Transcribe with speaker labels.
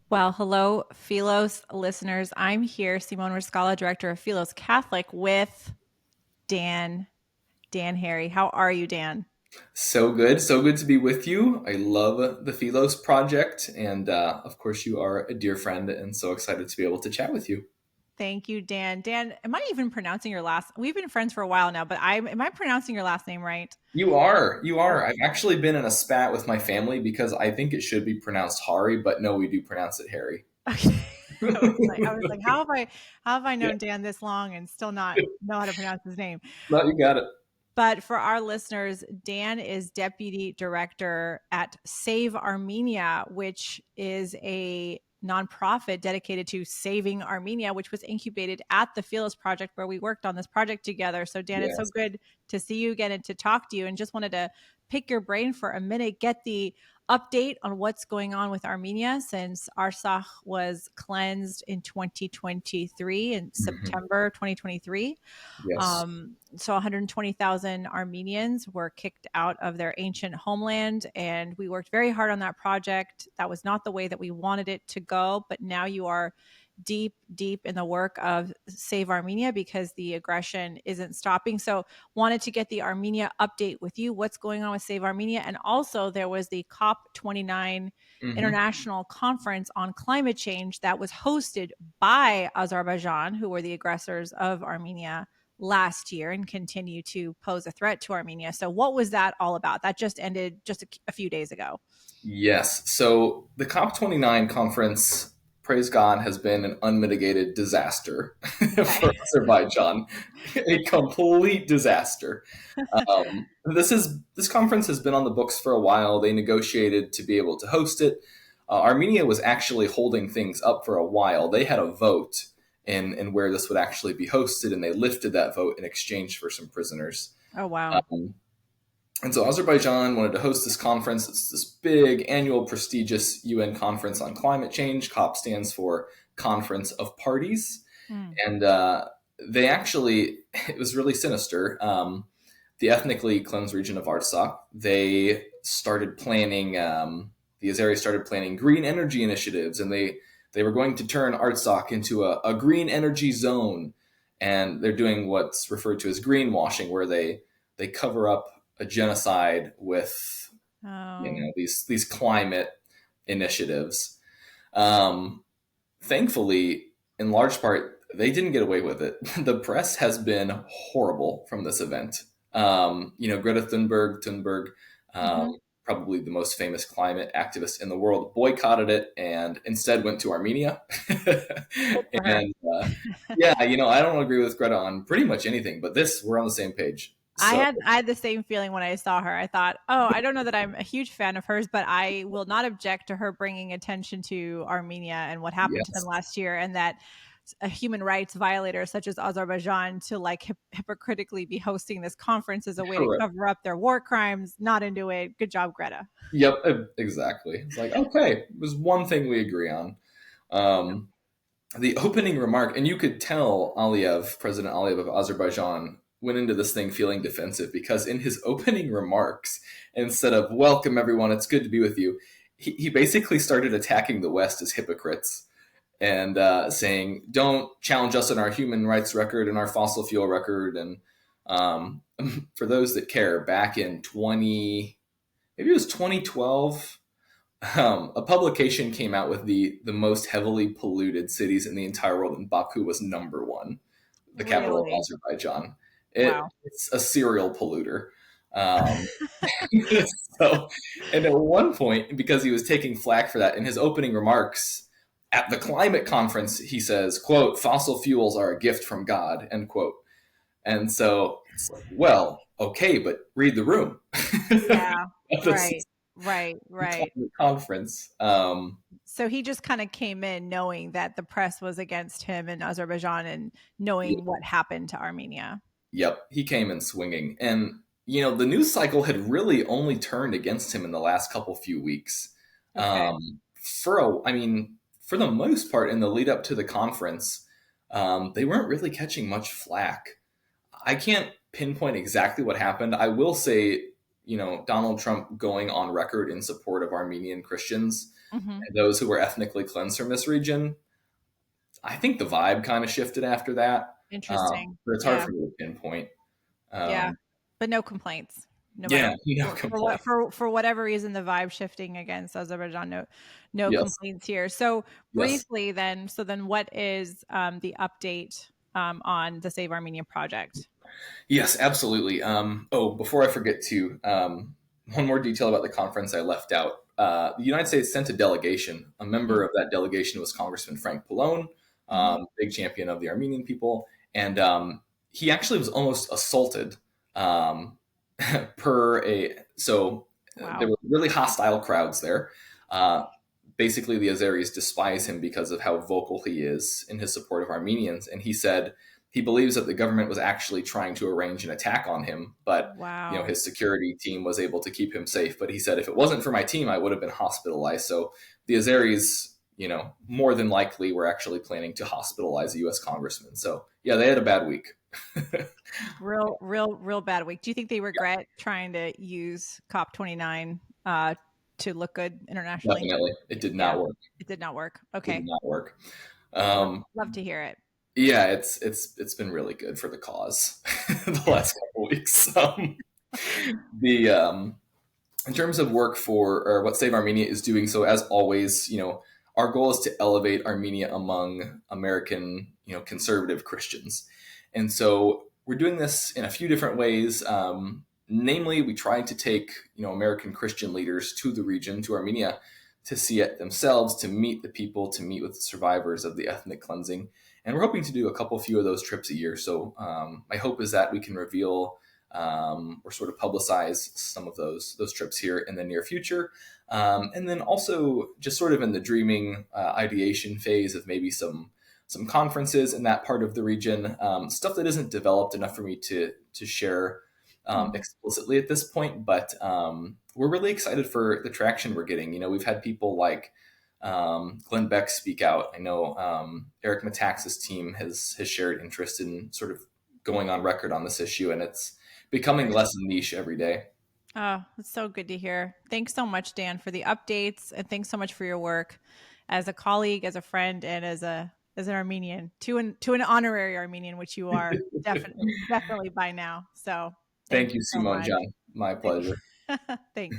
Speaker 1: Well, hello, Philos listeners. I'm here, Simone Rizkallah, director of Philos Catholic, with Dan, Dan Harre. How are you, Dan?
Speaker 2: So good. So good to be with you. I love the Philos Project. And of course, you are a dear friend and so excited to be able to chat with you.
Speaker 1: Thank you, Dan. Dan, am I even pronouncing your last? We've been friends for a while now, but am I pronouncing your last name right?
Speaker 2: You are. You
Speaker 1: Oh,
Speaker 2: are. I've actually been in a spat with my family because I think it should be pronounced Hari, but no, we do pronounce it Harry.
Speaker 1: okay. I was like, how have I
Speaker 2: Yeah.
Speaker 1: known Dan this long and still not know how to pronounce his name?
Speaker 2: No, you got it.
Speaker 1: But for our listeners, Dan is deputy director at Save Armenia, which is a nonprofit dedicated to saving Armenia, which was incubated at the Philos Project, where we worked on this project together. So, Dan, it's so
Speaker 2: Yes.
Speaker 1: good to see you again and to talk to you. And just wanted to pick your brain for a minute, get the update on what's going on with Armenia since Artsakh was cleansed in 2023, in
Speaker 2: Mhm.
Speaker 1: September 2023.
Speaker 2: Yes.
Speaker 1: So 120,000 Armenians were kicked out of their ancient homeland, and we worked very hard on that project. That was not the way that we wanted it to go, but now you are deep, deep in the work of Save Armenia because the aggression isn't stopping. So, wanted to get the Armenia update with you. What's going on with Save Armenia? And also, there was the COP29
Speaker 2: Hmm.
Speaker 1: international conference on climate change that was hosted by Azerbaijan, who were the aggressors of Armenia last year and continue to pose a threat to Armenia. So, what was that all about? That just ended just a few days ago.
Speaker 2: Yes. So the COP29 conference, praise God, has been an unmitigated disaster for
Speaker 1: Okay.
Speaker 2: Azerbaijan, a complete disaster. This conference has been on the books for a while. They negotiated to be able to host it. Armenia was actually holding things up for a while. They had a vote in where this would actually be hosted, and they lifted that vote in exchange for some prisoners.
Speaker 1: Oh, wow.
Speaker 2: Um, and so Azerbaijan wanted to host this conference. It's this big annual prestigious UN conference on climate change. COP stands for Conference of Parties.
Speaker 1: Mm.
Speaker 2: And they actually, it was really sinister. The ethnically cleansed region of Artsakh, they started planning, the Azeris started planning green energy initiatives, and they were going to turn Artsakh into a green energy zone. And they're doing what's referred to as greenwashing, where they cover up a genocide with
Speaker 1: Oh,
Speaker 2: these climate initiatives. Um, Thankfully, in large part, they didn't get away with it. The press has been horrible from this event. Greta Thunberg, um,
Speaker 1: hmm.
Speaker 2: probably the most famous climate activist in the world, boycotted it and instead went to Armenia.
Speaker 1: Good for her.
Speaker 2: and yeah, I don't agree with Greta on pretty much anything, but this, we're on the same page.
Speaker 1: I
Speaker 2: So,
Speaker 1: had I had the same feeling when I saw her. I thought, oh, I don't know that I'm a huge fan of hers, but I will not object to her bringing attention to Armenia and what happened to them
Speaker 2: yes.
Speaker 1: last year, and that human rights violators such as Azerbaijan to like hypocritically be hosting this conference as a way to
Speaker 2: Correct.
Speaker 1: cover up their war crimes. Not into it. Good job, Greta.
Speaker 2: Yep, exactly. It's like, okay, there's one thing we agree on. Um, the opening remark, and you could tell President Aliyev of Azerbaijan, went into this thing feeling defensive because in his opening remarks, instead of welcome everyone, it's good to be with you, he basically started attacking the West as hypocrites and saying, don't challenge us in our human rights record and our fossil fuel record. And um, for those that care, back in maybe it was 2012, a publication came out with the most heavily polluted cities in the entire world, and Baku was number one, the capital of
Speaker 1: Really?
Speaker 2: Azerbaijan.
Speaker 1: Wow.
Speaker 2: It's a serial polluter. Um, so, and at one point, because he was taking flack for that, in his opening remarks at the climate conference, he says, "quote Fossil fuels are a gift from God." End quote. And so it's like, well, okay, but read the room.
Speaker 1: Yeah.
Speaker 2: This
Speaker 1: Right. Right. Right.
Speaker 2: climate conference.
Speaker 1: So he just kind of came in knowing that the press was against him in Azerbaijan and knowing what happened to Armenia.
Speaker 2: Yep, he came in swinging, and the news cycle had really only turned against him in the last few weeks.
Speaker 1: Okay.
Speaker 2: I mean, for the most part, in the lead up to the conference, they weren't really catching much flack. I can't pinpoint exactly what happened. I will say, Donald Trump going on record in support of Armenian Christians
Speaker 1: Mm-hmm.
Speaker 2: and those who were ethnically cleansed from this region, I think the vibe kind of shifted after that.
Speaker 1: Interesting.
Speaker 2: But it's hard
Speaker 1: Yeah.
Speaker 2: for me to pinpoint.
Speaker 1: Yeah.
Speaker 2: Um,
Speaker 1: But no complaints. No
Speaker 2: yeah,
Speaker 1: matter
Speaker 2: no
Speaker 1: for what
Speaker 2: complaint.
Speaker 1: for whatever reason the vibe shifting against Azerbaijan, no
Speaker 2: Yes,
Speaker 1: complaints here. So
Speaker 2: yes.
Speaker 1: briefly then, what is the update on the Save Armenia project?
Speaker 2: Yes, absolutely. Before I forget to, one more detail about the conference I left out. The United States sent a delegation. A member of that delegation was Congressman Frank Pallone,
Speaker 1: Mm-hmm.
Speaker 2: big champion of the Armenian people, and he actually was almost assaulted. Per a so There
Speaker 1: Wow.
Speaker 2: were really hostile crowds there. Uh, Basically, the Azeris despise him because of how vocal he is in his support of Armenians, and he said he believes that the government was actually trying to arrange an attack on him, but
Speaker 1: Wow.
Speaker 2: his security team was able to keep him safe. But he said if it wasn't for my team, I would have been hospitalized. So the Azeris, more than likely were actually planning to hospitalize a U.S. congressman. So yeah, they had a bad week.
Speaker 1: Real bad week. Do you think they regret trying to use COP29 to look good internationally?
Speaker 2: Definitely, it did
Speaker 1: Yeah,
Speaker 2: not work.
Speaker 1: it did not work.
Speaker 2: It did
Speaker 1: Okay.
Speaker 2: not work.
Speaker 1: Love,
Speaker 2: Um,
Speaker 1: love to hear it.
Speaker 2: yeah, it's been really good for the cause the last couple weeks. The In terms of work for or what Save Armenia is doing, so as always, our goal is to elevate Armenia among American, conservative Christians, and so we're doing this in a few different ways. Namely, we try to take American Christian leaders to the region, to Armenia, to see it themselves, to meet the people, to meet with the survivors of the ethnic cleansing, and we're hoping to do a few of those trips a year. So my hope is that we can reveal or sort of publicize some of those trips here in the near future. And then also just sort of in the dreaming ideation phase of maybe some conferences in that part of the region, stuff that isn't developed enough for me to share
Speaker 1: Mhm.
Speaker 2: explicitly at this point. But we're really excited for the traction we're getting. We've had people like Glenn Beck speak out. I know Eric Metaxas' team has shared interest in sort of going on record on this issue, and it's becoming
Speaker 1: Great.
Speaker 2: less niche every day.
Speaker 1: Oh, it's so good to hear. Thanks so much, Dan, for the updates, and thanks so much for your work as a colleague, as a friend, and as an Armenian, to an honorary Armenian, which you are definitely by now. So thank
Speaker 2: Thank
Speaker 1: you
Speaker 2: you,
Speaker 1: so
Speaker 2: Simone
Speaker 1: much.
Speaker 2: John. My pleasure.
Speaker 1: Thanks.